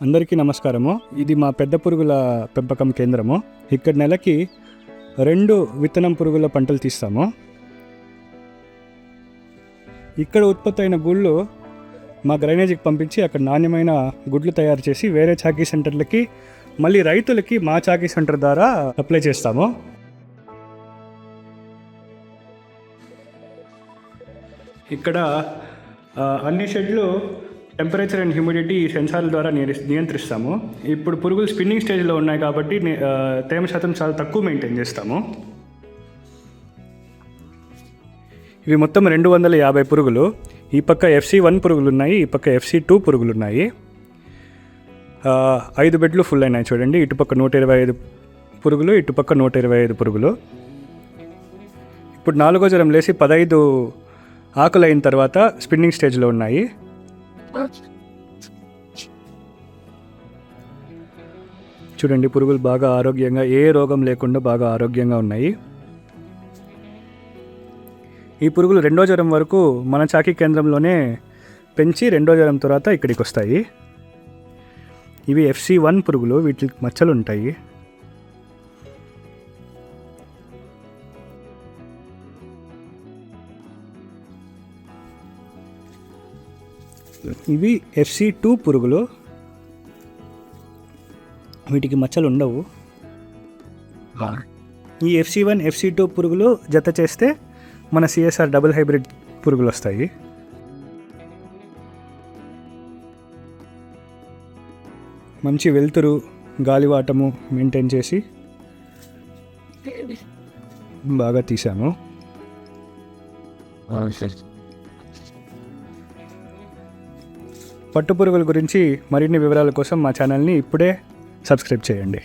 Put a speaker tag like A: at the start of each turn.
A: అందరికీ నమస్కారము. ఇది మా పెద్ద పురుగుల పెంపకం కేంద్రము. ఇక్కడ నెలకి 2 విత్తనం పురుగుల పంటలు తీస్తాము. ఇక్కడ ఉత్పత్తి అయిన గుళ్ళు మా గ్రైనేజీకి పంపించి అక్కడ నాణ్యమైన గుడ్లు తయారు చేసి వేరే చాకీ సెంటర్లకి మళ్ళీ రైతులకి మా చాకీ సెంటర్ ద్వారా అప్లై చేస్తాము. ఇక్కడ అన్ని షెడ్లు టెంపరేచర్ అండ్ హ్యూమిడిటీ సెన్సార్ల ద్వారా నియంత్రిస్తాము. ఇప్పుడు పురుగులు స్పిన్నింగ్ స్టేజ్లో ఉన్నాయి కాబట్టి తేమ శాతం చాలా తక్కువ మెయింటైన్ చేస్తాము. ఇవి మొత్తం 250 పురుగులు. ఈ పక్క FC1 పురుగులు ఉన్నాయి, ఈ పక్క FC2 పురుగులు ఉన్నాయి. 5 బెడ్లు ఫుల్ అయినాయి చూడండి. ఇటుపక్క 125 పురుగులు, ఇటుపక్క 125 పురుగులు. ఇప్పుడు 4వ జ్వరం లేసి 15 ఆకులు అయిన తర్వాత స్పిన్నింగ్ స్టేజ్లో ఉన్నాయి. చూడండి, పురుగులు బాగా ఆరోగ్యంగా, ఏ రోగం లేకుండా బాగా ఆరోగ్యంగా ఉన్నాయి. ఈ పురుగులు 2వ జ్వరం వరకు మన చాకీ కేంద్రంలోనే పెంచి 2వ జ్వరం తర్వాత ఇక్కడికి వస్తాయి. ఇవి FC1 పురుగులు, వీటికి మచ్చలు ఉంటాయి. ఇవి FC2 పురుగులు, వీటికి మచ్చలు ఉండవు. ఈ FC1 FC2 పురుగులు జత చేస్తే మన CSR డబుల్ హైబ్రిడ్ పురుగులు వస్తాయి. మంచి వెలుతురు, గాలివాటము మెయింటైన్ చేసి బాగా తీసాము. పట్టు పురుగుల గురించి మరిన్ని వివరాల కోసం మా ఛానల్ని ఇప్పుడే సబ్స్క్రైబ్ చేయండి.